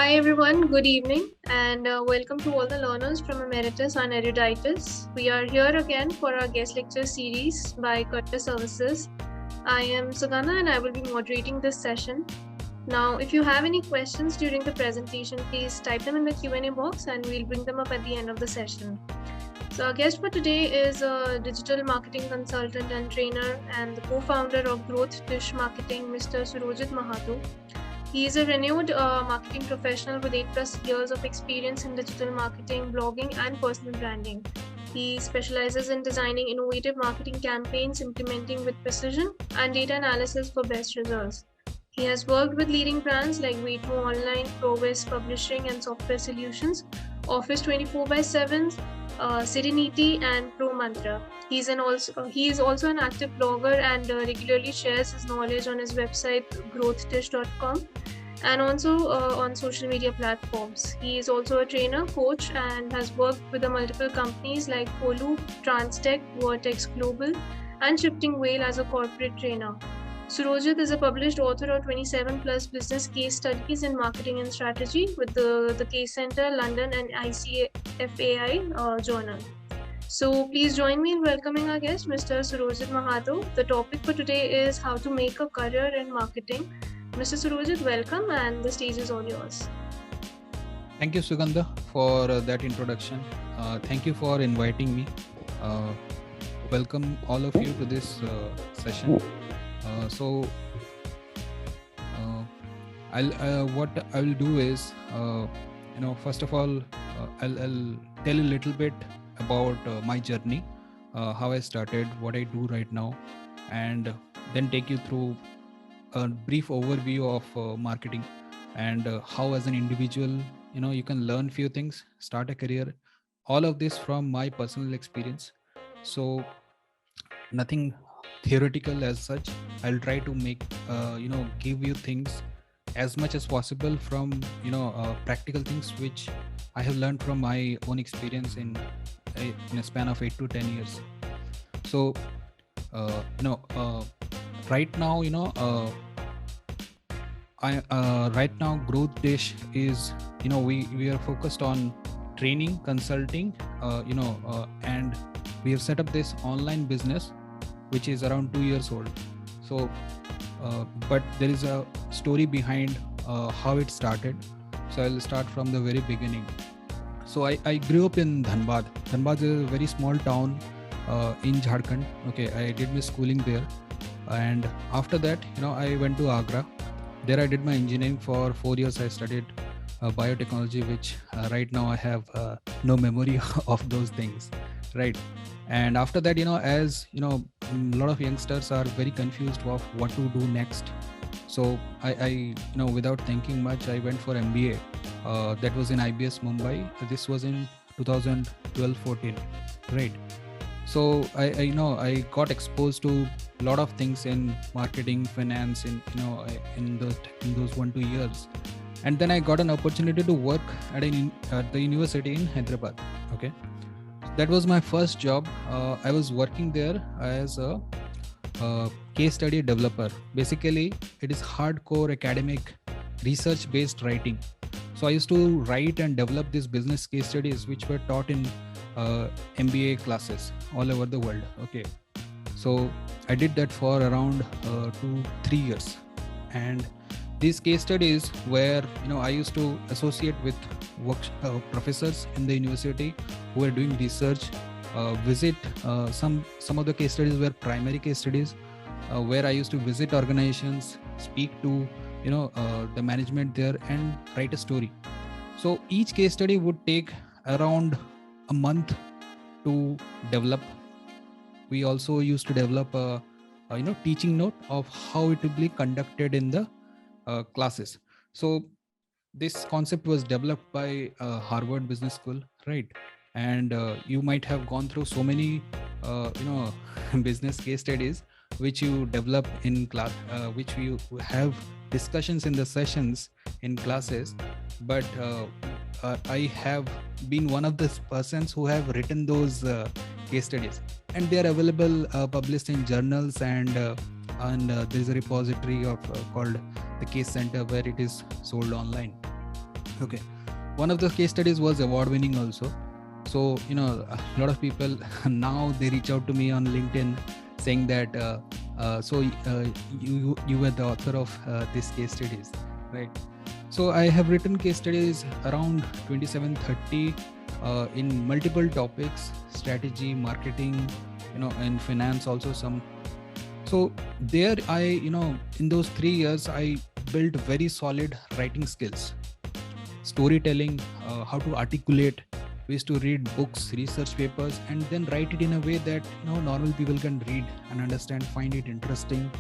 Hi everyone, good evening and welcome to all the learners from Emeritus and Eruditus. We are here again for our guest lecture series by Curtis Services. I am Sugana and I will be moderating this session. Now, if you have any questions during the presentation, please type them in the Q&A box and we'll bring them up at the end of the session. So our guest for today is a digital marketing consultant and trainer and the co-founder of Growth Dish Marketing, Mr. Surojit Mahato. He is a renowned marketing professional with 8+ years of experience in digital marketing, blogging, and personal branding. He specializes in designing innovative marketing campaigns, implementing with precision, and data analysis for best results. He has worked with leading brands like Wayto Online, ProVis Publishing and Software Solutions, Office 24/7, Serenity, and Pro Mantra. He is also an active blogger and regularly shares his knowledge on his website growthdish.com and also on social media platforms. He is also a trainer, coach, and has worked with the multiple companies like Polu, Transtech, Vertex Global, and Shifting Whale as a corporate trainer. Surojit is a published author of 27+ business case studies in marketing and strategy with the Case Center, London, and ICFAI journal. So please join me in welcoming our guest, Mr. Surojit Mahato. The topic for today is how to make a career in marketing. Mr. Surojit, welcome, and the stage is all yours. Thank you, Sugandha, for that introduction. Thank you for inviting me. Welcome all of you to this session. What I will do is, first of all, I'll tell a little bit about my journey, how I started, what I do right now, and then take you through a brief overview of marketing and how as an individual, you can learn few things, start a career, all of this from my personal experience. So nothing theoretical as such. I'll try to make give you things as much as possible from practical things which I have learned from my own experience in a span of 8 to 10 years. So right now right now Growth Dish is we are focused on training, consulting, and we have set up this online business which is around 2 years old. So but there is a story behind how it started. So I'll start from the very beginning. So I grew up in Dhanbad. Dhanbad is a very small town in Jharkhand. Okay, I did my schooling there, and after that, I went to Agra. There I did my engineering for 4 years. I studied biotechnology, which right now I have no memory of those things, right? And after that, as a lot of youngsters are very confused of what to do next. So I without thinking much, I went for MBA. That was in IBS Mumbai. This was in 2012-14, right? So I got exposed to a lot of things in marketing, finance, in those 1-2 years, and then I got an opportunity to work at the university in Hyderabad. Okay, that was my first job. I was working there as a case study developer. Basically, it is hardcore academic research-based writing. So I used to write and develop these business case studies which were taught in MBA classes all over the world. Okay, so I did that for around 2-3 years, and these case studies where I used to associate with professors in the university who were doing research, visit some of the case studies were primary case studies where I used to visit organizations, speak to the management there and write a story. So each case study would take around a month to develop. We also used to develop a teaching note of how it will be conducted in the classes. So this concept was developed by Harvard Business School, right? And you might have gone through so many business case studies which you develop in class, which you have discussions in the sessions in classes, but I have been one of the persons who have written those case studies, and they are available published in journals, and there is a repository of called the Case Center where it is sold online. Okay, one of the case studies was award winning also. So a lot of people now they reach out to me on LinkedIn saying that you were the author of this case studies, right? So I have written case studies around 27-30 in multiple topics: strategy, marketing, and finance also some. So there I in those 3 years I built very solid writing skills, storytelling, how to articulate. We used to read books, research papers, and then write it in a way that normal people can read and understand, find it interesting.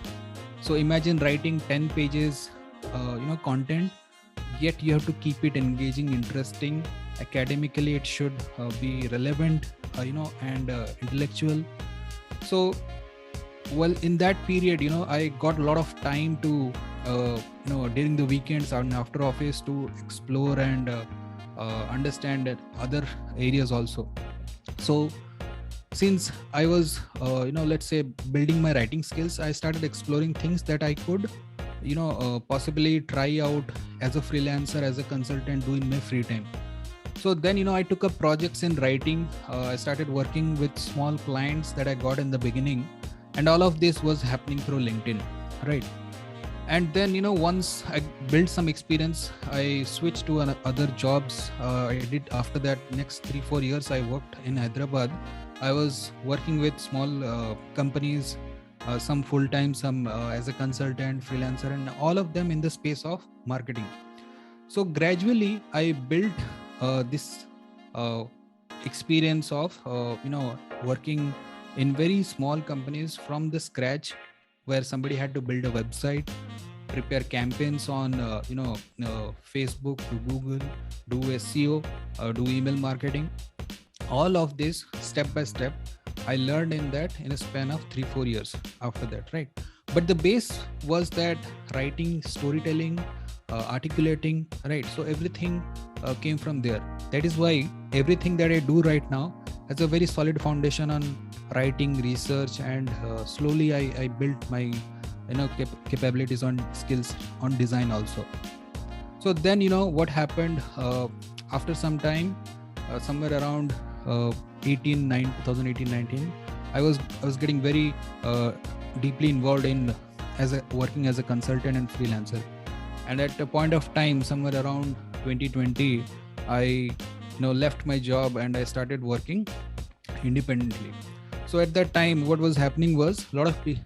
So imagine writing 10 pages content, yet you have to keep it engaging, interesting. Academically it should be relevant, and intellectual. So well, in that period I got a lot of time to during the weekends and after office to explore and understand other areas also. So since I was let's say building my writing skills, I started exploring things that I could possibly try out as a freelancer, as a consultant, do in my free time. So then I took up projects in writing. I started working with small clients that I got in the beginning, and all of this was happening through LinkedIn, right? And then once I built some experience, I switched to other jobs. I did after that next 3-4 years I worked in Hyderabad. I was working with small companies, some full-time, some as a consultant, freelancer, and all of them in the space of marketing. So gradually I built this experience of working in very small companies from the scratch, where somebody had to build a website, prepare campaigns on Facebook, to Google, do SEO, do email marketing. All of this step by step I learned in a span of 3-4 years after that, right? But the base was that writing, storytelling, articulating, right? So everything came from there. That is why everything that I do right now has a very solid foundation on writing, research, and slowly I built my capabilities on skills on design also. So then what happened after some time, somewhere around 2018-19, I was getting very deeply involved in working as a consultant and freelancer. And at a point of time, somewhere around 2020, I left my job and I started working independently. So at that time, what was happening was a lot of people.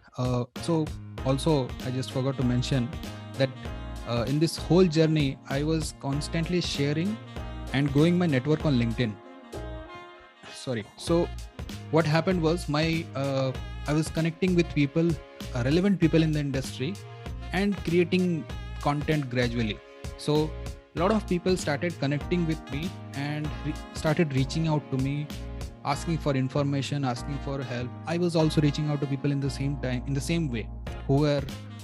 So also, I just forgot to mention that in this whole journey, I was constantly sharing and growing my network on LinkedIn. Sorry. So what happened was I was connecting with people, relevant people in the industry, and creating content gradually. So a lot of people started connecting with me and started reaching out to me, asking for information, asking for help. I was also reaching out to people in the same time, in the same way, who were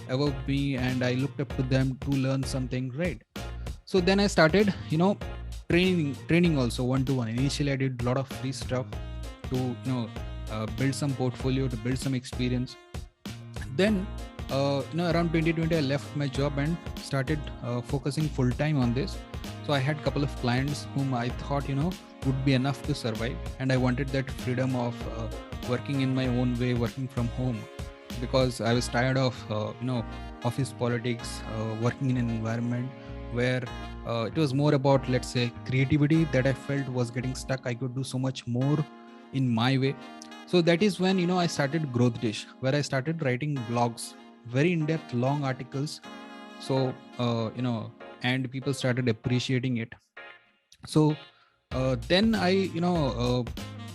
above me, and I looked up to them to learn something, right? So then I started training also one-to-one. Initially I did a lot of free stuff to build some portfolio, to build some experience. Then around 2020 I left my job and started focusing full-time on this. So I had a couple of clients whom I thought would be enough to survive, and I wanted that freedom of working in my own way, working from home, because I was tired of office politics, working in an environment where it was more about, let's say, creativity that I felt was getting stuck. I could do so much more in my way. So that is when I started Growth Dish, where I started writing blogs, very in-depth, long articles. So and people started appreciating it. So then I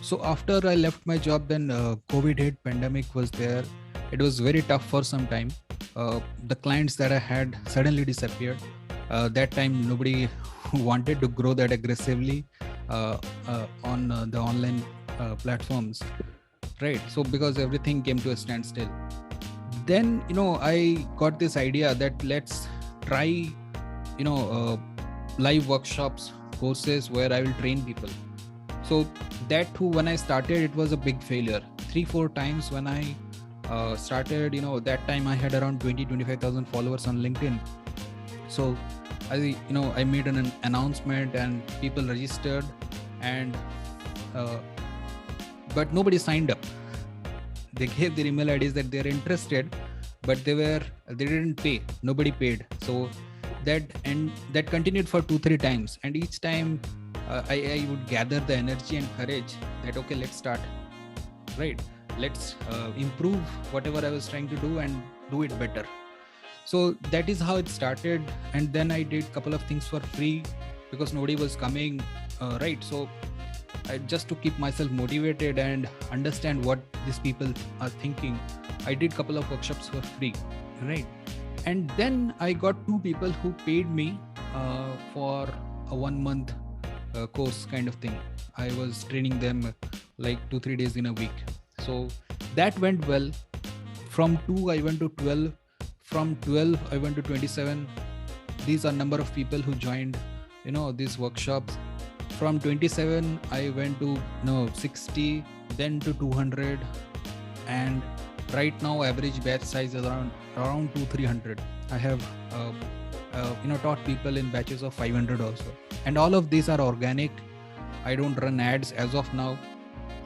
so after I left my job, then COVID hit, pandemic was there. It was very tough for some time. The clients that I had suddenly disappeared. That time nobody wanted to grow that aggressively on the online platforms, right? So because everything came to a standstill, then I got this idea that let's try live workshops, courses where I will train people. So that too, when I started, it was a big failure. 3-4 times when I started, that time I had around 20-25,000 followers on LinkedIn. So I made an announcement and people registered, and but nobody signed up. They gave their email IDs that they're interested, but they didn't pay. Nobody paid. So that continued for 2-3 times, and each time I would gather the energy and courage that okay, let's start, right? Let's improve whatever I was trying to do and do it better. So that is how it started. And then I did a couple of things for free because nobody was coming, right? So just to keep myself motivated and understand what these people are thinking, I did a couple of workshops for free, right? And then I got 2 people who paid me for a 1-month course kind of thing. I was training them like 2-3 days in a week. So that went well. From 2 I went to 12. From 12 I went to 27. These are number of people who joined these workshops. From 27 I went to 60, then to 200, and right now average batch size is around 200-300. I have taught people in batches of 500 also, and all of these are organic. I don't run ads as of now,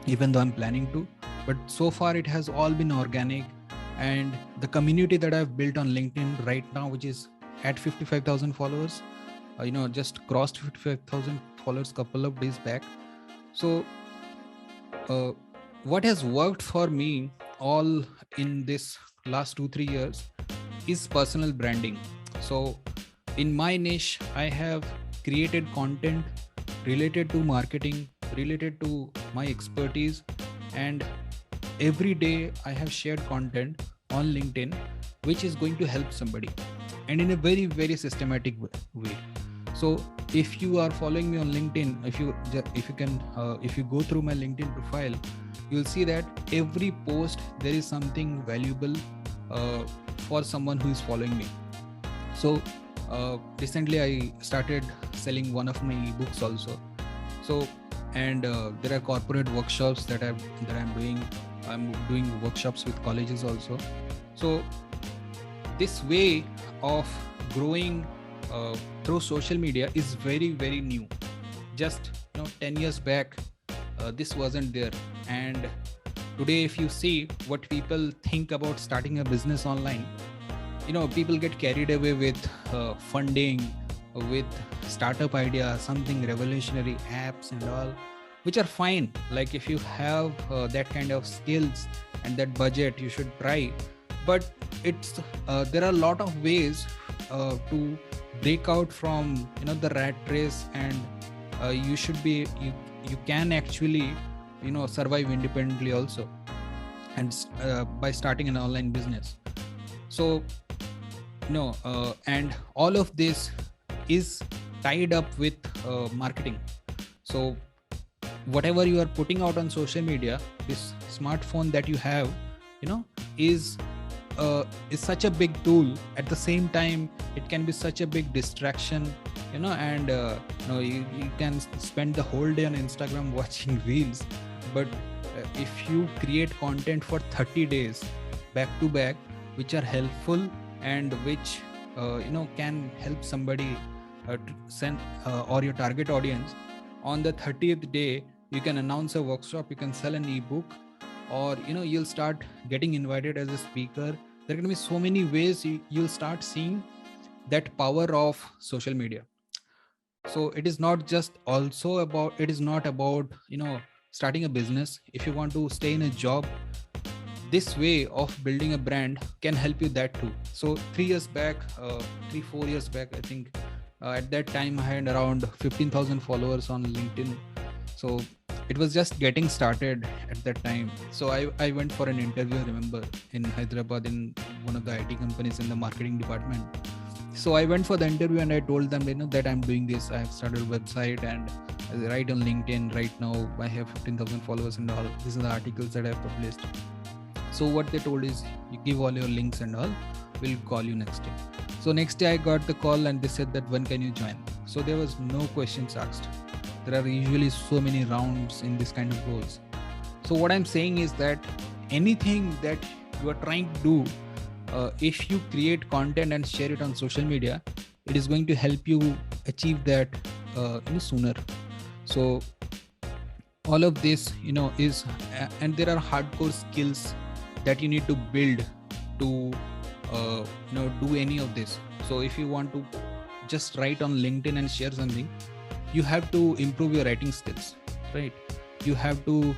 even though I'm planning to, but so far it has all been organic. And the community that I've built on LinkedIn right now, which is at 55,000 followers, just crossed 55,000 followers couple of days back. So what has worked for me all in this last 2-3 years is personal branding. So in my niche, I have created content related to marketing, related to my expertise, and every day I have shared content on LinkedIn which is going to help somebody, and in a very, very systematic way. So if you are following me on LinkedIn, if you go through my LinkedIn profile, you'll see that every post there is something valuable for someone who is following me. So recently I started selling one of my books also. So and there are corporate workshops that I'm doing. I'm doing workshops with colleges also. So this way of growing through social media is very, very new. Just 10 years back, this wasn't there. And today, if you see what people think about starting a business online, people get carried away with funding, with startup idea, something revolutionary, apps and all, which are fine. Like if you have that kind of skills and that budget, you should try. But there are a lot of ways to break out from the rat race, and you can actually survive independently also, and by starting an online business. So and all of this is tied up with marketing. So whatever you are putting out on social media, this smartphone that you have is such a big tool. At the same time, it can be such a big distraction, and you can spend the whole day on Instagram watching reels. But if you create content for 30 days back to back, which are helpful and which can help somebody to send or your target audience, on the 30th day you can announce a workshop, you can sell an ebook, or you'll start getting invited as a speaker. There are going to be so many ways you'll start seeing that power of social media. So it is not about starting a business. If you want to stay in a job, this way of building a brand can help you that too. So 4 years back, I think, at that time I had around 15,000 followers on LinkedIn. So it was just getting started at that time. So I went for an interview, I remember, in Hyderabad in one of the IT companies in the marketing department. So I went for the interview and I told them that I'm doing this. I have started a website and I write on LinkedIn. Right now I have 15,000 followers and all. These are the articles that I have published. So what they told is, you give all your links and all, we'll call you next day. So next day I got the call and they said that when can you join? So there was no questions asked. There are usually so many rounds in this kind of roles. So what I'm saying is that anything that you are trying to do, if you create content and share it on social media, it is going to help you achieve that sooner. So all of this is and there are hardcore skills that you need to build to do any of this. So if you want to just write on LinkedIn and share something, you have to improve your writing skills, right? You have to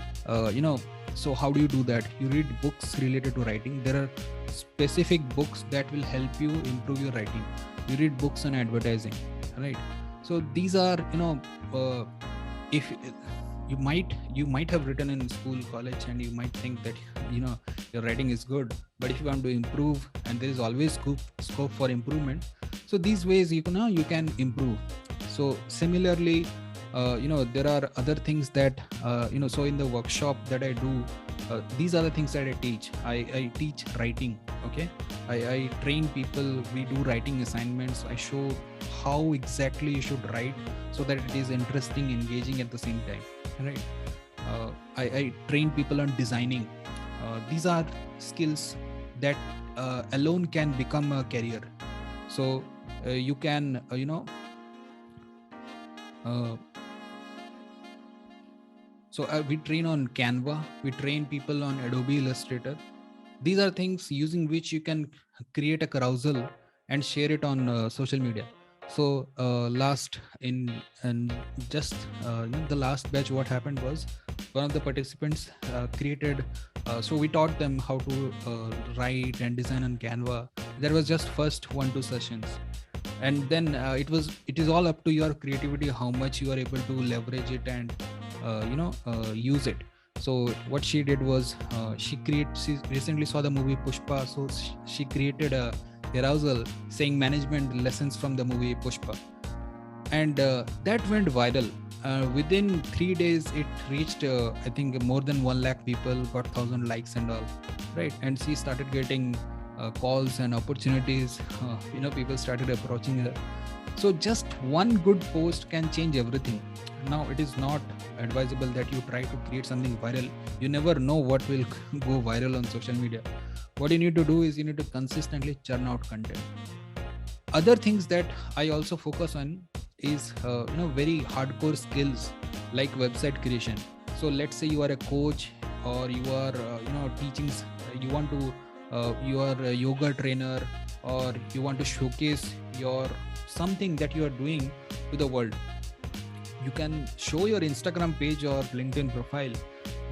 so how do you do that? You read books related to writing. There are specific books that will help you improve your writing. You read books on advertising, right? So these are if you might have written in school, college, and you might think that your writing is good, but if you want to improve, and there is always scope for improvement, so these ways you can improve. So similarly, there are other things that so in the workshop that I do, these are the things that I teach. I teach writing. Okay, I train people. We do writing assignments. I show how exactly you should write so that it is interesting, engaging at the same time, right? I train people on designing. These are skills that alone can become a career. So you can we train on Canva. We train people on Adobe Illustrator. These are things using which you can create a carousel and share it on social media. So last in and just the last batch, what happened was one of the participants created. So we taught them how to write and design on Canva. There was just first 1-2 sessions, and then it is all up to your creativity how much you are able to leverage it and use it. So what she did was she recently saw the movie Pushpa, so she created a carousel saying management lessons from the movie Pushpa, and that went viral. Within 3 days it reached I think more than 1 lakh people, got 1,000 likes and all, right? And she started getting calls and opportunities. People started approaching her. So just one good post can change everything. Now it is not advisable that you try to create something viral. You never know what will go viral on social media. What you need to do is you need to consistently churn out content. Other things that I also focus on is very hardcore skills like website creation. So let's say you are a coach, or you are teaching, you want to you are a yoga trainer, or you want to showcase your something that you are doing to the world. You can show your Instagram page or LinkedIn profile,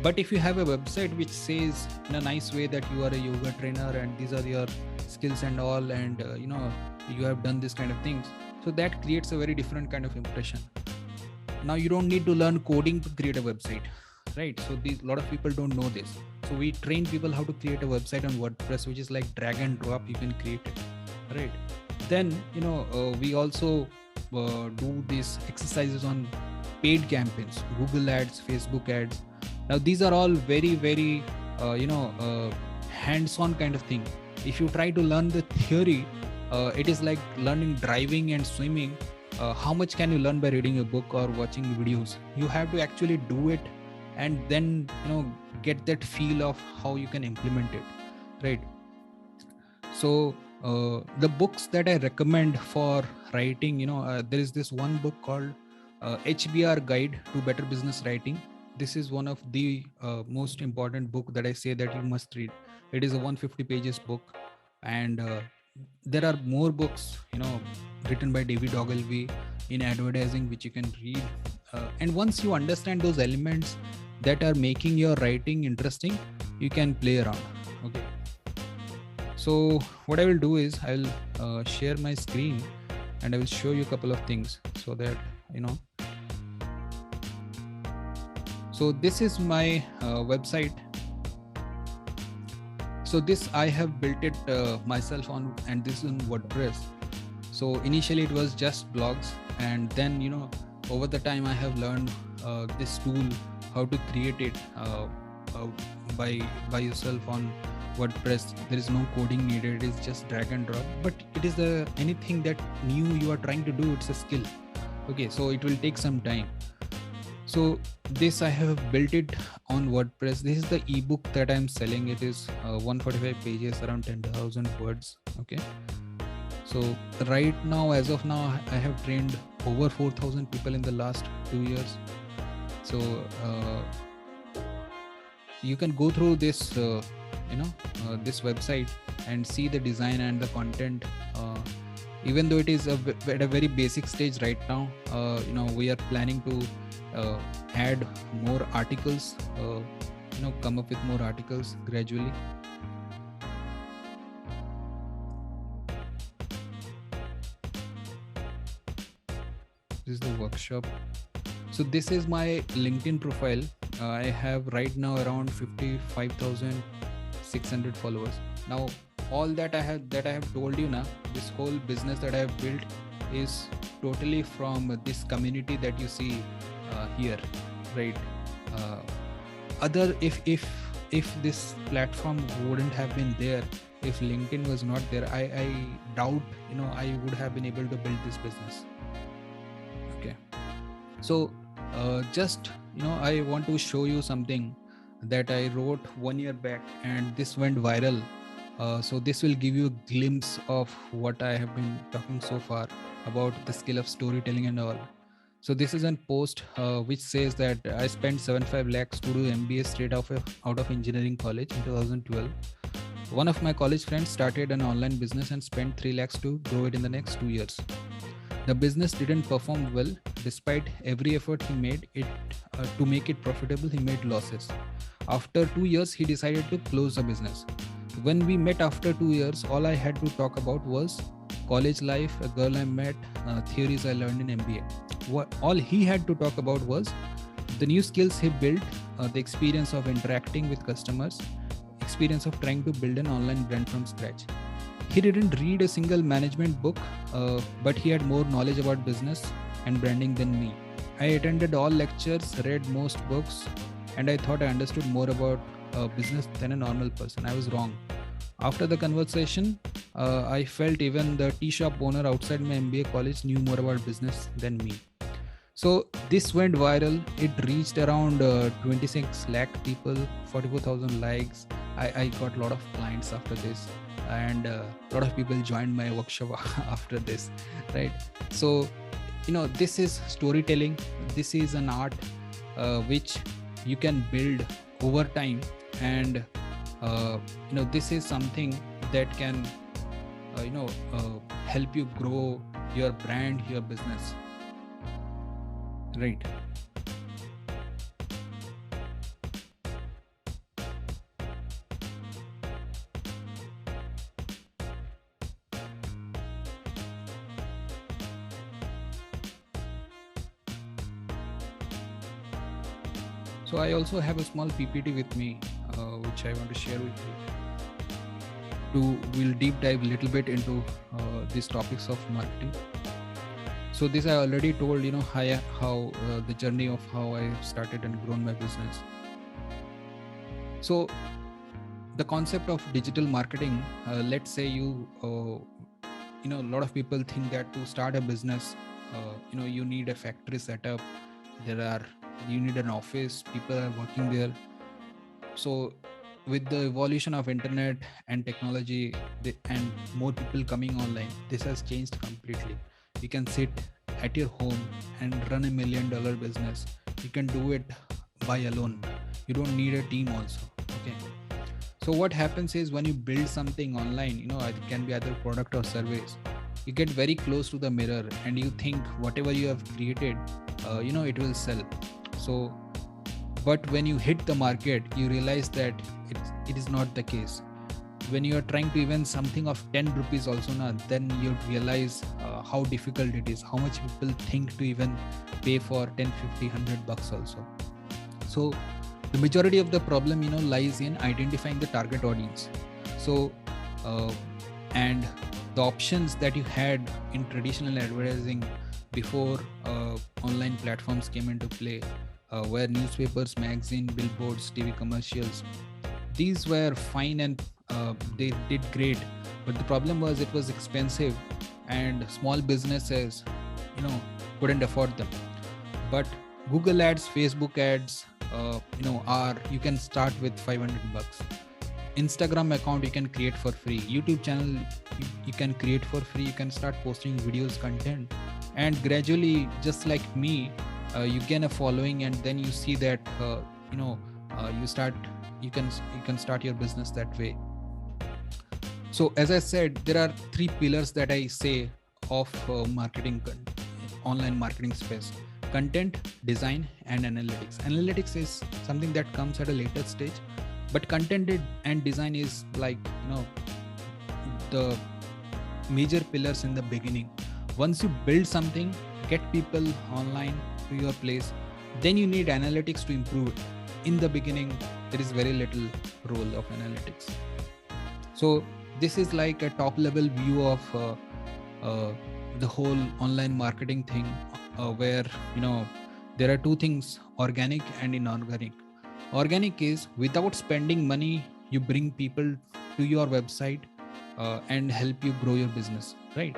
but if you have a website which says in a nice way that you are a yoga trainer and these are your skills and all, and you have done this kind of things, so that creates a very different kind of impression. Now you don't need to learn coding to create a website, right? So a lot of people don't know this. So we train people how to create a website on WordPress, which is like drag and drop, you can create it, right? Then we also do these exercises on paid campaigns, Google ads, Facebook ads. Now these are all very, very hands-on kind of thing. If you try to learn the theory, it is like learning driving and swimming. How much can you learn by reading a book or watching videos? You have to actually do it, and then get that feel of how you can implement it, right? So the books that I recommend for writing, there is this one book called HBR Guide to Better Business Writing. This is one of the most important book that I say that you must read. It is a 150 pages book, and there are more books written by David Ogilvy in advertising which you can read, and once you understand those elements that are making your writing interesting, you can play around. Okay, so what I will do is I will share my screen and I will show you a couple of things so that so this is my website. So this I have built it myself on, and this is in WordPress. So initially it was just blogs, and then over the time I have learned this tool, how to create it by yourself on WordPress. There is no coding needed, it is just drag and drop. But it is anything that new you are trying to do, it's a skill. Okay, so it will take some time. So this I have built it on WordPress. This is the ebook that I'm selling. It is 145 pages, around 10,000 words. Okay, So right now, as of now, I have trained over 4,000 people in the last 2 years. So you can go through this this website and see the design and the content. Even though it is at a very basic stage right now, we are planning to add more articles, come up with more articles gradually. This is the workshop. So this is my LinkedIn profile. I have right now around 55,600 followers. Now all that I have told you now, this whole business that I have built is totally from this community that you see here, right? If this platform wouldn't have been there, if LinkedIn was not there, I doubt I would have been able to build this business. Okay, so just I want to show you something that I wrote 1 year back, and this went viral. So this will give you a glimpse of what I have been talking so far about the skill of storytelling and all. So this is a post which says that I spent 75 lakhs to do MBA straight out of engineering college in 2012. One of my college friends started an online business and spent 3 lakhs to grow it in the next 2 years. The business didn't perform well. Despite every effort he made to make it profitable, he made losses. After 2 years, he decided to close the business. When we met after 2 years, all I had to talk about was college life, a girl I met, theories I learned in MBA. All he had to talk about was the new skills he built, the experience of interacting with customers, experience of trying to build an online brand from scratch. He didn't read a single management book, but he had more knowledge about business and branding than me. I attended all lectures, read most books, and I thought I understood more about business than a normal person. I was wrong. After the conversation, I felt even the tea shop owner outside my MBA college knew more about business than me. So this went viral. It reached around 26 lakh people, 44,000 likes. I got a lot of clients after this, and a lot of people joined my workshop after this, right? So this is storytelling. This is an art which you can build over time, and this is something that can help you grow your brand, your business, right? So I also have a small PPT with me, which I want to share with you. We'll deep dive a little bit into these topics of marketing. So this I already told, how the journey of how I started and grown my business. So the concept of digital marketing, let's say a lot of people think that to start a business, you need a factory setup. You need an office, people are working there. So with the evolution of internet and technology and more people coming online, this has changed completely. You can sit at your home and run $1 million business. You can do it by alone. You don't need a team also. Okay. So what happens is when you build something online, it can be either product or service, you get very close to the mirror and you think whatever you have created, it will sell. So, but when you hit the market, you realize that it is not the case. When you are trying to even something of 10 rupees also now, then you realize how difficult it is, how much people think to even pay for 10, 50, 100 bucks also. So the majority of the problem, lies in identifying the target audience. So, and the options that you had in traditional advertising before online platforms came into play, where newspapers, magazine, billboards, TV commercials, these were fine and they did great. But the problem was it was expensive and small businesses, couldn't afford them. But Google ads, Facebook ads, you can start with 500 bucks. Instagram account you can create for free, YouTube channel you can create for free. You can start posting videos, content, and gradually, just like me, you gain a following, and then you see that you can start your business that way. So as I said, there are 3 pillars that I say of online marketing space: content, design, and analytics. Analytics is something that comes at a later stage, but content and design is like the major pillars in the beginning. Once you build something, get people online to your place, then you need analytics to improve it. In the beginning, there is very little role of analytics. So this is like a top level view of the whole online marketing thing, where there are 2 things: organic and inorganic. Organic is without spending money, you bring people to your website and help you grow your business, right?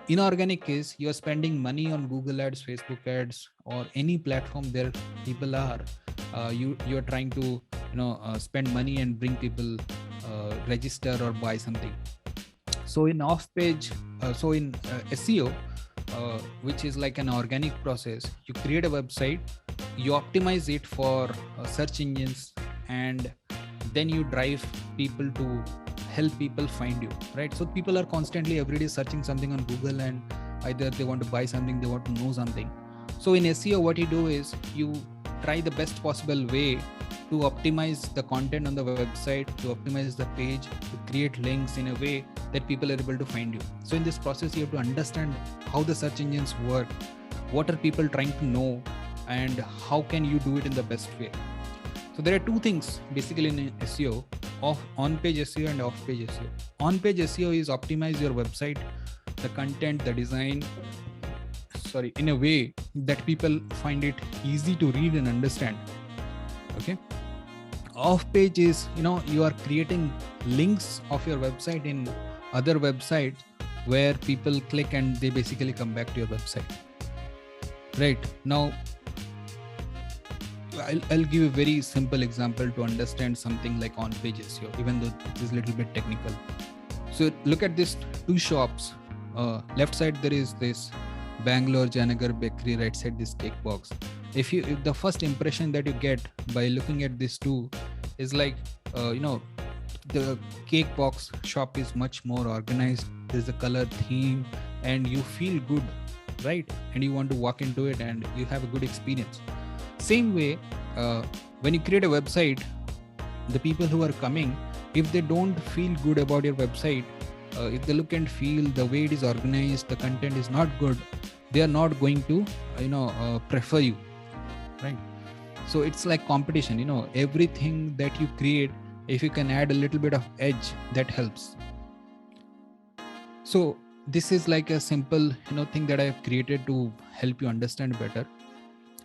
Inorganic is you are spending money on Google ads, Facebook ads, or any platform there people are. You are trying to spend money and bring people register or buy something. So in off-page, in SEO, which is like an organic process, you create a website, you optimize it for search engines, and then you drive people to help people find you, right? So people are constantly every day searching something on Google, and either they want to buy something, they want to know something. So in SEO, what you do is you try the best possible way to optimize the content on the website, to optimize the page, to create links in a way that people are able to find you. So in this process, you have to understand how the search engines work, what are people trying to know, and how can you do it in the best way. So there are 2 things basically in SEO: on-page SEO and off-page SEO. On-page SEO is optimize your website, the content, the design, in a way that people find it easy to read and understand. Okay. Off-page is, you are creating links of your website in other websites where people click and they basically come back to your website. Right. Now, I'll give a very simple example to understand something like on-page SEO, even though it is a little bit technical. So look at these 2 shops. Left side, there is this Bangalore Janagar Bakery, right side this cake box. If the first impression that you get by looking at these 2 is like, the cake box shop is much more organized. There's a color theme and you feel good, right? And you want to walk into it and you have a good experience. Same way, when you create a website, the people who are coming, if they don't feel good about your website, if the look and feel, the way it is organized, the content is not good, they are not going to prefer you, right? So it's like competition. Everything that you create, if you can add a little bit of edge, that helps. So this is like a simple thing that I have created to help you understand better.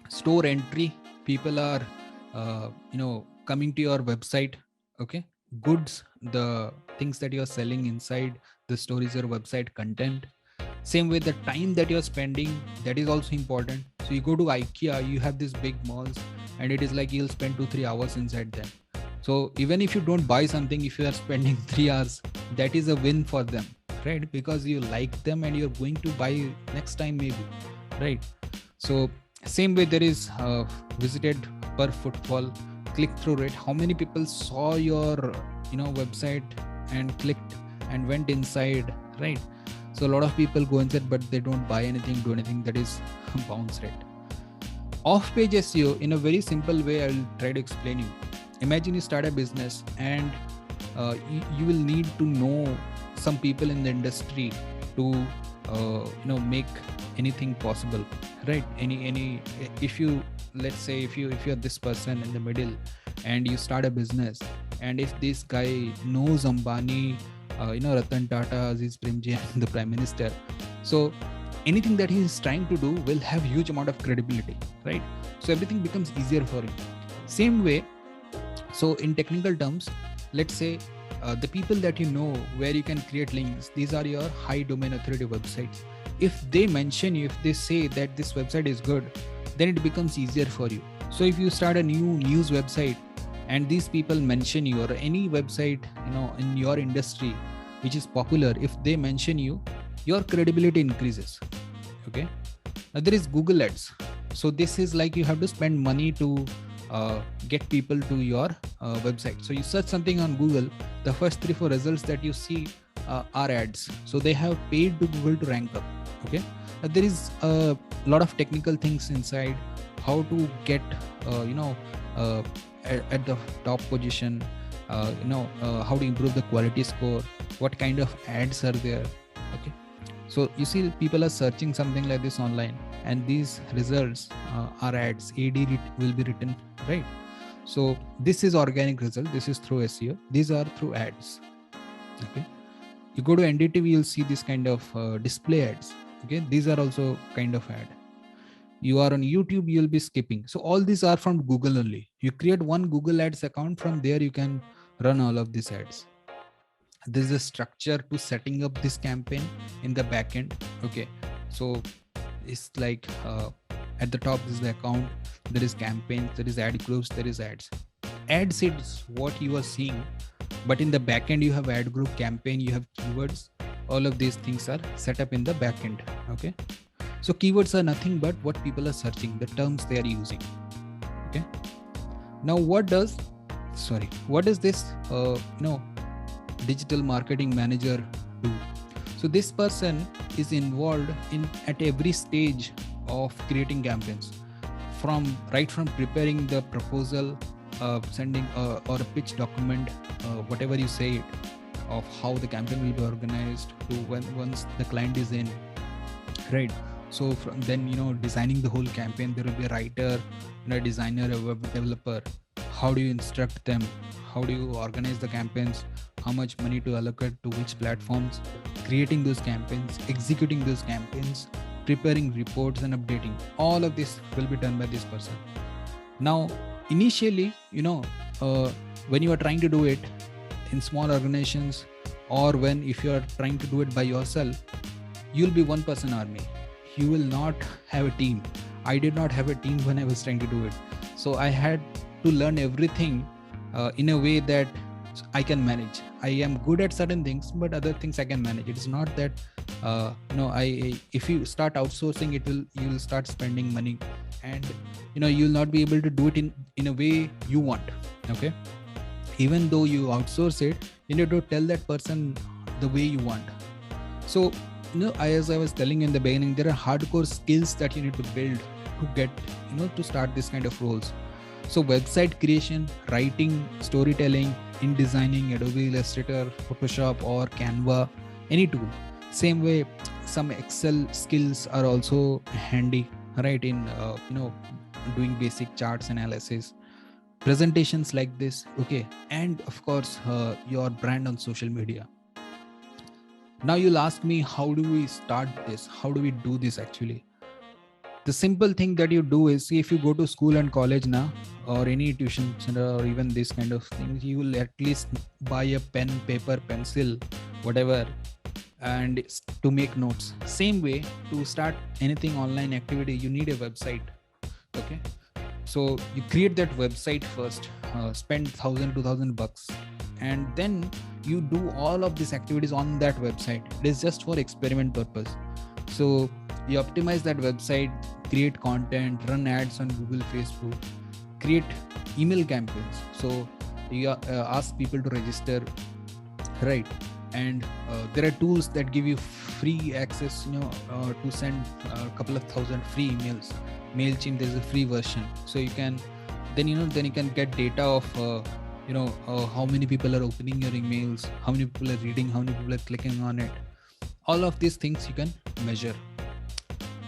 Store entry, people are coming to your website. Okay, goods, the things that you're selling inside the store is your website content. Same way, the time that you're spending, that is also important. So you go to IKEA, you have these big malls, and it is like you'll spend 2-3 hours inside them. So even if you don't buy something, if you are spending 3 hours, that is a win for them, right? Because you like them and you're going to buy next time maybe, right? So same way, there is visited per footfall, click-through rate. How many people saw your website and clicked and went inside, right? So a lot of people go inside, but they don't buy anything, do anything. That is bounce rate. Off-page SEO, in a very simple way, I'll try to explain you. Imagine you start a business and you will need to know some people in the industry to make anything possible, right? If you, let's say, if you're this person in the middle and you start a business, and if this guy knows Ambani, Ratan Tata, Aziz Premji, and the Prime Minister, so anything that he is trying to do will have huge amount of credibility, right? So everything becomes easier for him. Same way, so in technical terms, let's say the people that you know where you can create links, these are your high domain authority websites. If they mention you, if they say that this website is good, then it becomes easier for you. So if you start a new news website, and these people mention you, or any website in your industry which is popular, if they mention you, your credibility increases. Okay. Now there is Google Ads. So this is like you have to spend money to get people to your website. So you search something on Google, the first 3-4 results that you see are ads. So they have paid to Google to rank up. Okay. There is a lot of technical things inside, how to get at the top position, how to improve the quality score, what kind of ads are there. Okay. So you see, people are searching something like this online, and these results are ads. AD will be written, right? So this is organic result. This is through SEO. These are through ads. Okay. You go to NDTV, you'll see this kind of display ads. Okay. These are also kind of ad. You are on YouTube, you'll be skipping. So all these are from Google only. You create one Google Ads account, from there you can run all of these ads. There's a structure to setting up this campaign in the backend. Okay. So it's like at the top is the account, there is campaigns, there is ad groups, there is ads. Ads is what you are seeing, but in the backend you have ad group, campaign, you have keywords. All of these things are set up in the backend. Okay. So keywords are nothing but what people are searching, the terms they are using. Okay. Now what does this digital marketing manager do? So this person is involved in at every stage of creating campaigns, from preparing the proposal, sending or a pitch document, whatever you say it, of how the campaign will be organized, to once the client is in, right? So from then, designing the whole campaign, there will be a writer, a designer, a web developer. How do you instruct them? How do you organize the campaigns? How much money to allocate to which platforms? Creating those campaigns, executing those campaigns, preparing reports and updating. All of this will be done by this person. Now, initially, when you are trying to do it in small organizations, or if you are trying to do it by yourself, you'll be one person army. You will not have a team. I did not have a team when I was trying to do it. So I had to learn everything in a way that I can manage. I am good at certain things, but other things I can manage. It is not that if you start outsourcing, you will start spending money, and you'll not be able to do it in a way you want. Okay. Even though you outsource it, you need to tell that person the way you want. So as I was telling in the beginning, there are hardcore skills that you need to build to get to start this kind of roles. So website creation, writing, storytelling, InDesigning, Adobe Illustrator, Photoshop or Canva, any tool. Same way, some Excel skills are also handy, right? In doing basic charts analysis, presentations like this. Okay. And of course, your brand on social media. Now you'll ask me, how do we start this? How do we do this actually? The simple thing that you do is, see, if you go to school and college now, or any tuition center, or even this kind of things, you will at least buy a pen, paper, pencil, whatever, and to make notes. Same way, to start anything online activity, you need a website. Okay. So you create that website first, spend $1,000-$2,000, and then you do all of these activities on that website. It is just for experiment purpose. So you optimize that website, create content, run ads on Google, Facebook, create email campaigns. So you ask people to register, right? And there are tools that give you free access, to send a couple of thousand free emails. MailChimp, there's a free version. So you can, then you can get data of, how many people are opening your emails, how many people are reading, how many people are clicking on it. All of these things you can measure.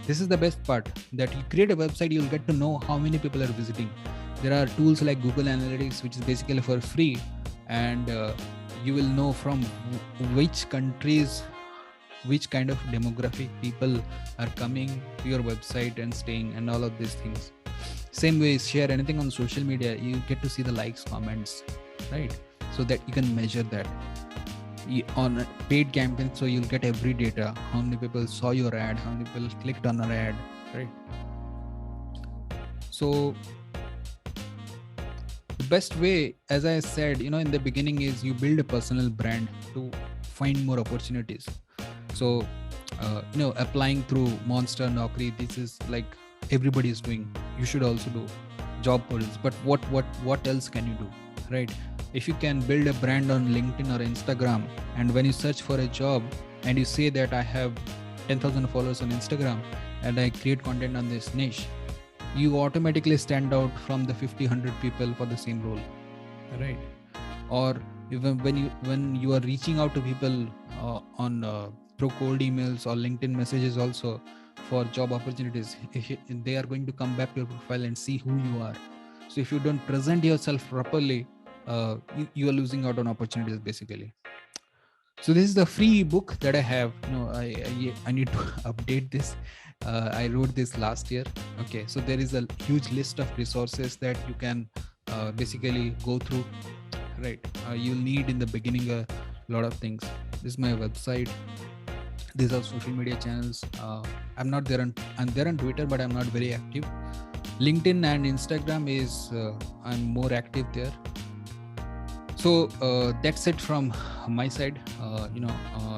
This is the best part, that you create a website, you'll get to know how many people are visiting. There are tools like Google Analytics, which is basically for free, and you will know from which countries, which kind of demographic people are coming to your website and staying, and all of these things. Same way, share anything on social media, you get to see the likes, comments, right? So that you can measure that. On a paid campaign, so you'll get every data, how many people saw your ad, how many people clicked on our ad, right? So best way, as I said, in the beginning, is you build a personal brand to find more opportunities. So applying through Monster, Naukri, this is like everybody is doing. You should also do job portals. But what else can you do, right? If you can build a brand on LinkedIn or Instagram, and when you search for a job and you say that I have 10,000 followers on Instagram and I create content on this niche, you automatically stand out from the 50-100 people for the same role, right? Or even when you are reaching out to people on through cold emails or LinkedIn messages also for job opportunities, they are going to come back to your profile and see who you are. So if you don't present yourself properly, you are losing out on opportunities basically. So this is the free book that I have. I need to update this. I wrote this last year. Okay, so there is a huge list of resources that you can basically go through, right? You'll need in the beginning a lot of things. This is my website. These are social media channels. I'm there on Twitter, but I'm not very active. LinkedIn and Instagram is I'm more active there. So that's it from my side.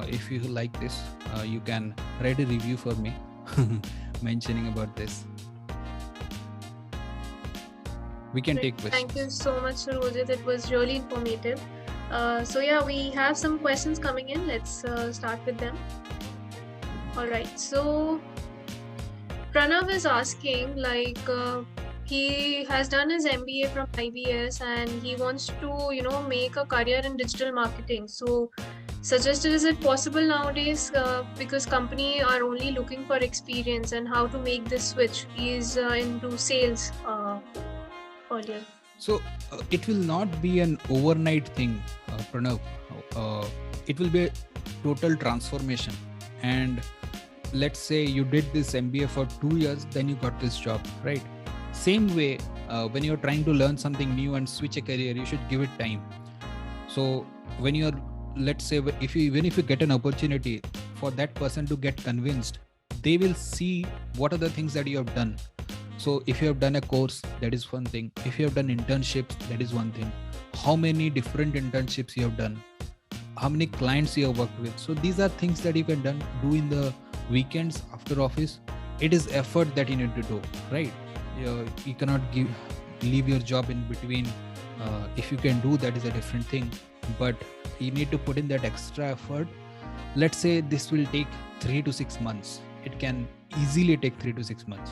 If you like this, you can write a review for me mentioning about this. We can take questions. Thank you so much, Surojit. It was really informative. So yeah, we have some questions coming in. Let's start with them. All right. So Pranav is asking, he has done his MBA from IBS and he wants to, make a career in digital marketing. So suggested, is it possible nowadays because company are only looking for experience, and how to make this switch? He is into sales earlier. So it will not be an overnight thing, Pranav. It will be a total transformation. And let's say you did this MBA for 2 years, then you got this job, right? Same way, when you're trying to learn something new and switch a career, you should give it time. So when you're, let's say, even if you get an opportunity, for that person to get convinced, they will see what are the things that you have done. So if you have done a course, that is one thing. If you have done internships, that is one thing. How many different internships you have done, how many clients you have worked with. So these are things that you can do in the weekends after office. It is effort that you need to do, right? You cannot leave your job in between. If you can do that, is a different thing, but you need to put in that extra effort. Let's say this will take 3 to 6 months. It can easily take 3 to 6 months.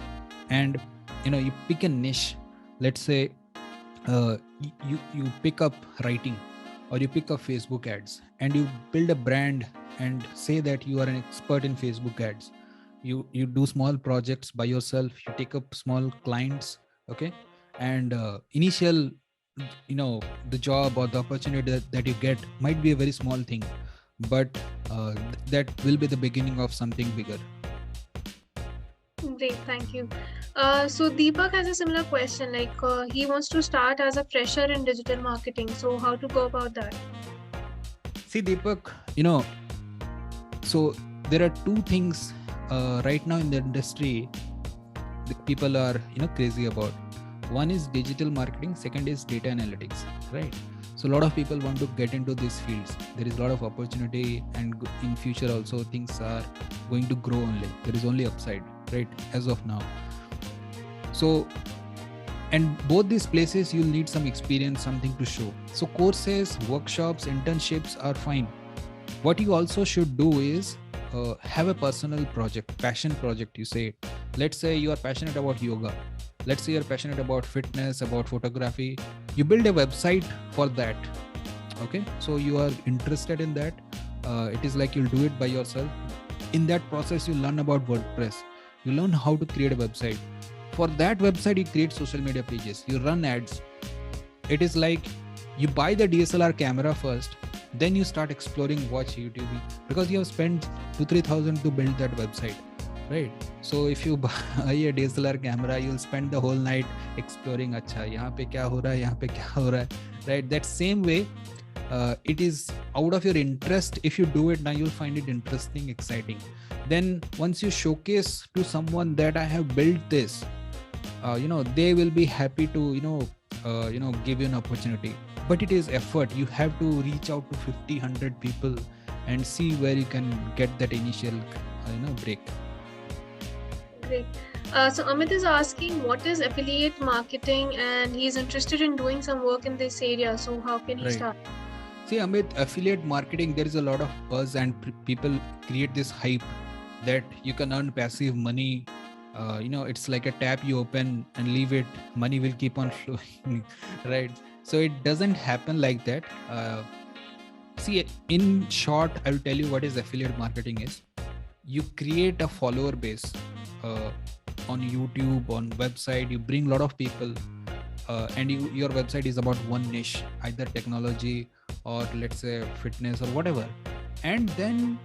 And you pick a niche. Let's say you pick up writing, or you pick up Facebook ads, and you build a brand and say that you are an expert in Facebook ads. You do small projects by yourself. You take up small clients, okay? And initial, the job or the opportunity that you get might be a very small thing, but that will be the beginning of something bigger. Great, thank you. So Deepak has a similar question. He wants to start as a fresher in digital marketing. So how to go about that? See, Deepak, so there are two things right now in the industry that people are crazy about. One is digital marketing, second is data analytics, right? So a lot of people want to get into these fields. There is a lot of opportunity, and in future also things are going to grow only. There is only upside, right, as of now. So, and both these places you'll need some experience, something to show. So courses, workshops, internships are fine. What you also should do is have a personal project, passion project, you say. Let's say you are passionate about yoga. Let's say you're passionate about fitness, about photography. You build a website for that. Okay. So you are interested in that. It is like you'll do it by yourself. In that process, you learn about WordPress. You learn how to create a website. For that website, you create social media pages. You run ads. It is like you buy the DSLR camera first, then you start exploring, watch YouTube, because you have spent 2,000-3,000 to build that website, right? So if you buy a DSLR camera, you'll spend the whole night exploring, acha, yahan pe kya ho raha hai, yahan pe kya ho raha hai, right? That same way, it is out of your interest. If you do it now, you'll find it interesting, exciting. Then once you showcase to someone that I have built this, they will be happy to, give you an opportunity, but it is effort. You have to reach out to 50, 100 people and see where you can get that initial break. Great. So Amit is asking what is affiliate marketing, and he's interested in doing some work in this area. So how can he start? See, Amit, affiliate marketing, there is a lot of buzz and people create this hype that you can earn passive money. It's like a tap you open and leave it, money will keep on flowing, right? So it doesn't happen like that. See, in short, I will tell you what is affiliate marketing is. You create a follower base on YouTube, on website, you bring a lot of people and your website is about one niche, either technology or let's say fitness or whatever. And then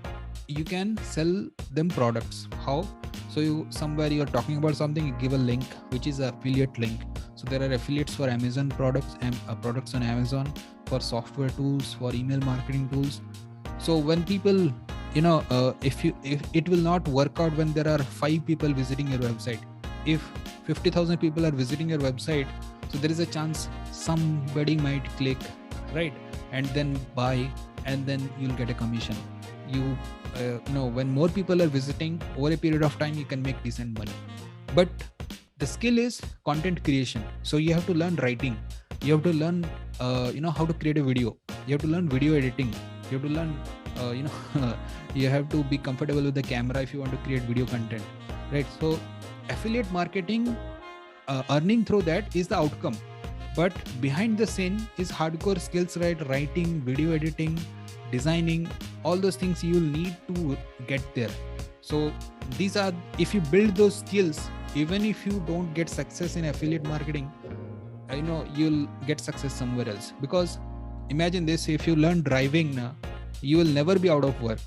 you can sell them products. How? So somewhere you're talking about something, you give a link, which is an affiliate link. So there are affiliates for Amazon products and products on Amazon, for software tools, for email marketing tools. So when people, if it will not work out when there are 5 people visiting your website. If 50,000 people are visiting your website, so there is a chance somebody might click, right, and then buy, and then you'll get a commission. When more people are visiting over a period of time, you can make decent money. But the skill is content creation. So you have to learn writing. You have to learn, how to create a video. You have to learn video editing. You have to learn, you have to be comfortable with the camera if you want to create video content, right? So affiliate marketing, earning through that is the outcome. But behind the scene is hardcore skills, right? Writing, video editing, designing, all those things you will need to get there. So these are, if you build those skills, even if you don't get success in affiliate marketing, you'll get success somewhere else. Because imagine this, if you learn driving now, you will never be out of work.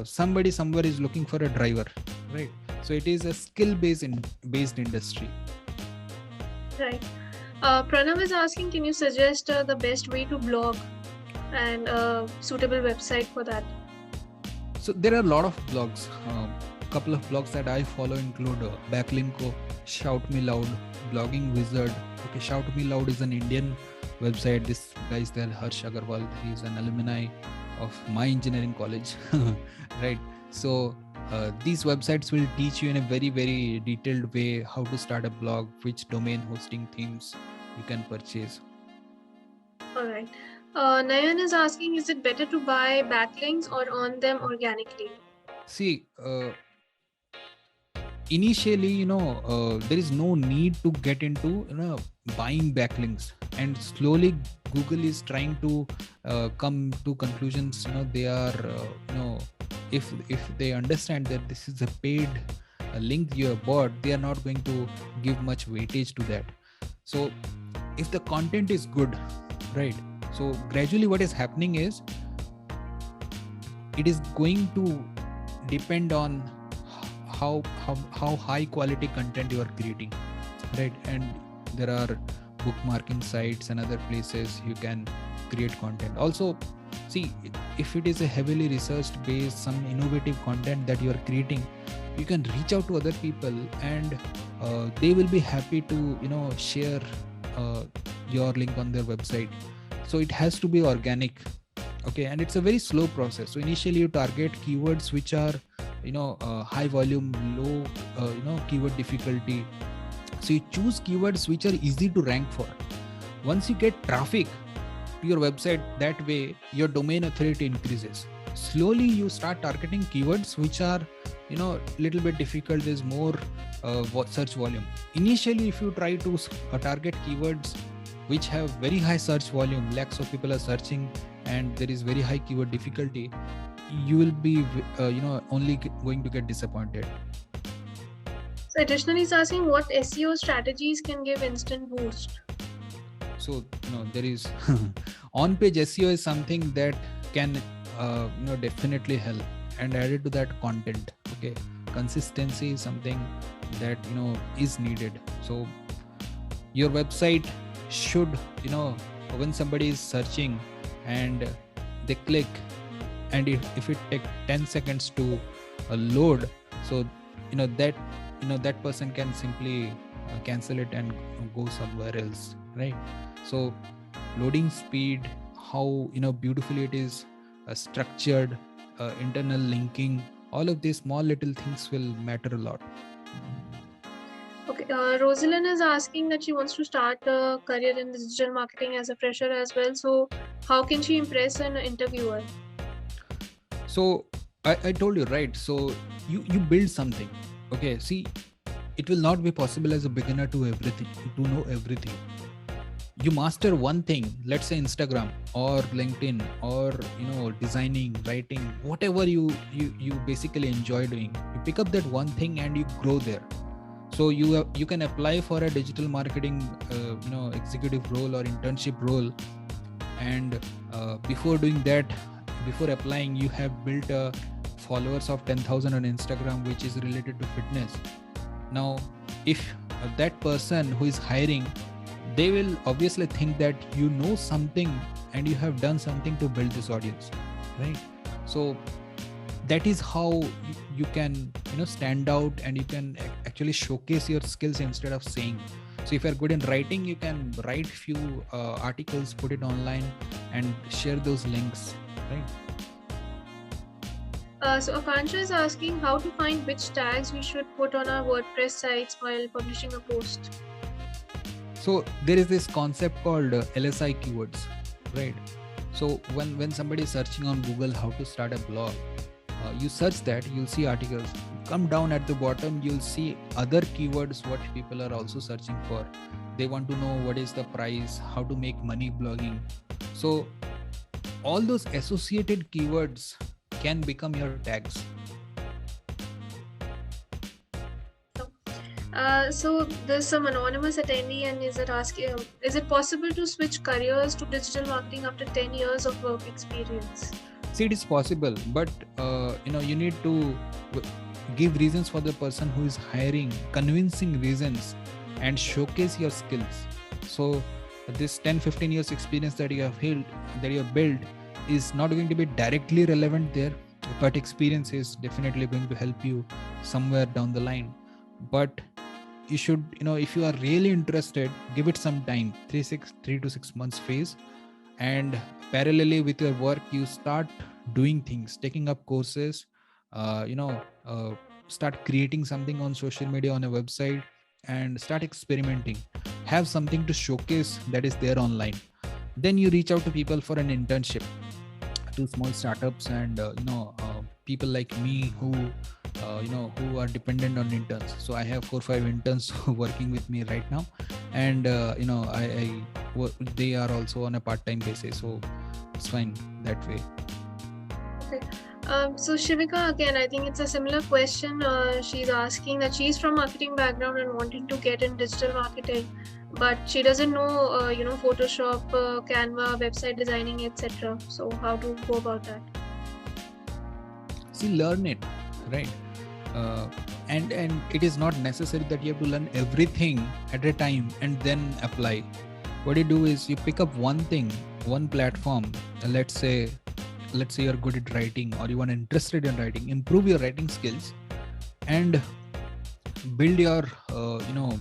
Somebody somewhere is looking for a driver, right? So it is a skill based industry. Right. Pranav is asking, can you suggest the best way to blog and a suitable website for that? So there are a lot of blogs. Couple of blogs that I follow include Backlinko, Shout Me Loud, Blogging Wizard. Okay, Shout Me Loud is an Indian website. This guy is there, Harsh Agarwal. He's an alumni of my engineering college, right? So these websites will teach you in a very, very detailed way how to start a blog, which domain hosting themes you can purchase. All right. Nayan is asking, is it better to buy backlinks or earn them organically? See, initially, there is no need to get into buying backlinks, and slowly Google is trying to come to conclusions. They are, if they understand that this is a paid link you have bought, they are not going to give much weightage to that. So if the content is good, right? So gradually what is happening is, it is going to depend on how high quality content you are creating, right? And there are bookmarking sites and other places you can create content. Also, see, if it is a heavily research based, some innovative content that you are creating, you can reach out to other people and they will be happy to share your link on their website. So it has to be organic, okay? And it's a very slow process. So initially you target keywords which are high volume, low keyword difficulty. So you choose keywords which are easy to rank for. Once you get traffic to your website, that way your domain authority increases. Slowly you start targeting keywords which are little bit difficult. There's more search volume. Initially, if you try to target keywords which have very high search volume, lakhs of people are searching, and there is very high keyword difficulty, you will be only going to get disappointed. So additionally, he's asking what SEO strategies can give instant boost. So there is on-page SEO is something that can definitely help, and added to that, content. Okay, consistency is something that is needed. So your website should, when somebody is searching and they click, and if it takes 10 seconds to load, so that person can simply cancel it and go somewhere else, right? So loading speed, how beautifully it is structured, internal linking, all of these small little things will matter a lot. Okay, Rosalind is asking that she wants to start a career in digital marketing as a fresher as well. So, how can she impress an interviewer? So I told you, right? So you build something. Okay, see, it will not be possible as a beginner to know everything. You master one thing, let's say Instagram or LinkedIn or designing, writing, whatever you basically enjoy doing. You pick up that one thing and you grow there. So you can apply for a digital marketing executive role or internship role, and before doing that, before applying, you have built a followers of 10,000 on Instagram which is related to fitness. Now if that person who is hiring, they will obviously think that you know something and you have done something to build this audience, right? So that is how you can stand out, and you can actually showcase your skills instead of saying. So if you're good in writing, you can write few articles, put it online and share those links, right? So Akansha is asking how to find which tags we should put on our WordPress sites while publishing a post. So there is this concept called LSI keywords, right? So when somebody is searching on Google how to start a blog, you search that, you'll see articles. Come down at the bottom, you'll see other keywords what people are also searching for. They want to know what is the price, how to make money blogging. So all those associated keywords can become your tags. So there's some anonymous attendee and is it possible to switch careers to digital marketing after 10 years of work experience? See, it is possible, but you need to give reasons for the person who is hiring, convincing reasons, and showcase your skills. So this 10-15 years experience that you have built is not going to be directly relevant there, but experience is definitely going to help you somewhere down the line. But you should, if you are really interested, give it some time, 3 to 6 months phase, and parallelly with your work, you start doing things, taking up courses, start creating something on social media, on a website, and start experimenting. Have something to showcase that is there online. Then you reach out to people for an internship, to small startups, and people like me who are dependent on interns. So I have 4-5 interns working with me right now, and they are also on a part-time basis, so it's fine that way. Okay. So Shivika, again, I think it's a similar question. She's asking that she's from marketing background and wanting to get in digital marketing, but she doesn't know, Photoshop, Canva, website designing, etc. So how to go about that? See, learn it, right? And it is not necessary that you have to learn everything at a time and then apply. What you do is you pick up one thing, one platform. Let's say you're good at writing, or you are interested in writing. Improve your writing skills and build your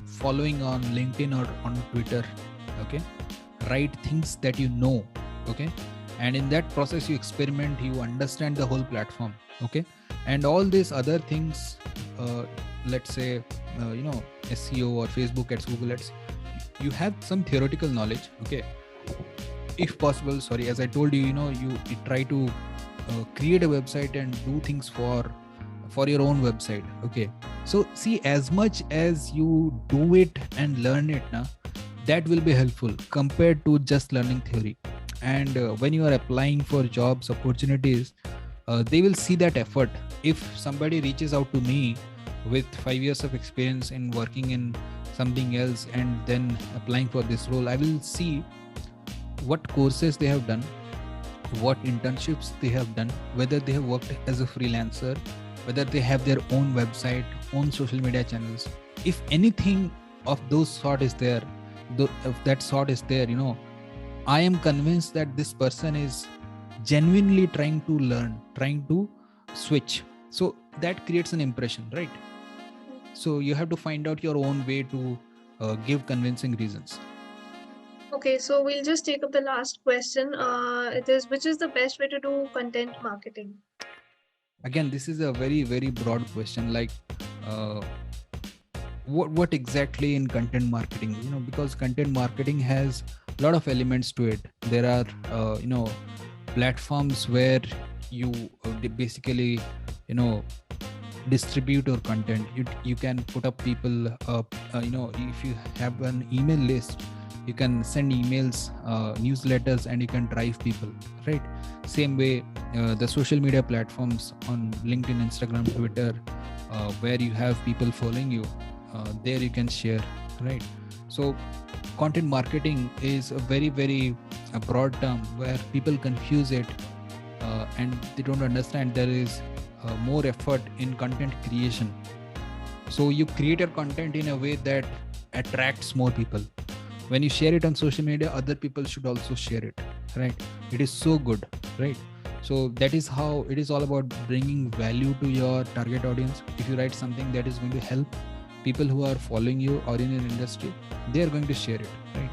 following on LinkedIn or on Twitter. Okay, write things that you know. Okay, and in that process you experiment, you understand the whole platform. Okay, and all these other things, let's say SEO or Facebook ads, Google ads, you have some theoretical knowledge. Okay, if possible, as I told you, you try to create a website and do things for your own website. Okay, so see, as much as you do it and learn it now, that will be helpful compared to just learning theory. And when you are applying for jobs opportunities, they will see that effort. If somebody reaches out to me with 5 years of experience in working in something else and then applying for this role, I will see what courses they have done, what internships they have done, whether they have worked as a freelancer, whether they have their own website, own social media channels. If anything of those sort is there, if that sort is there, I am convinced that this person is genuinely trying to learn, trying to switch. So that creates an impression, right? So you have to find out your own way to give convincing reasons. Okay, so we'll just take up the last question. It is, which is the best way to do content marketing? Again, this is a very, very broad question. Like, uh, what exactly in content marketing? Because content marketing has a lot of elements to it. There are platforms where you basically distribute your content. You can put up people up, if you have an email list, you can send emails, newsletters, and you can drive people, right? Same way, the social media platforms on LinkedIn, Instagram, Twitter, where you have people following you, there you can share, right? So content marketing is a very, very broad term where people confuse it, and they don't understand there is more effort in content creation. So you create your content in a way that attracts more people. When you share it on social media, other people should also share it, right? It is so good, right? So that is how it is all about bringing value to your target audience. If you write something that is going to help people who are following you or in your industry, they are going to share it, right?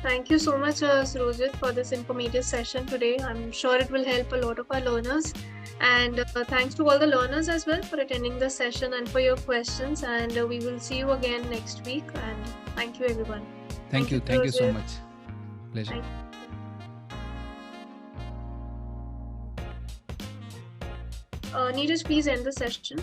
Thank you so much, Surojit, for this informative session today. I'm sure it will help a lot of our learners. And thanks to all the learners as well for attending the session and for your questions. And we will see you again next week. And thank you, everyone. Thank you. Thank you so much. Pleasure. Neeraj, please end the session.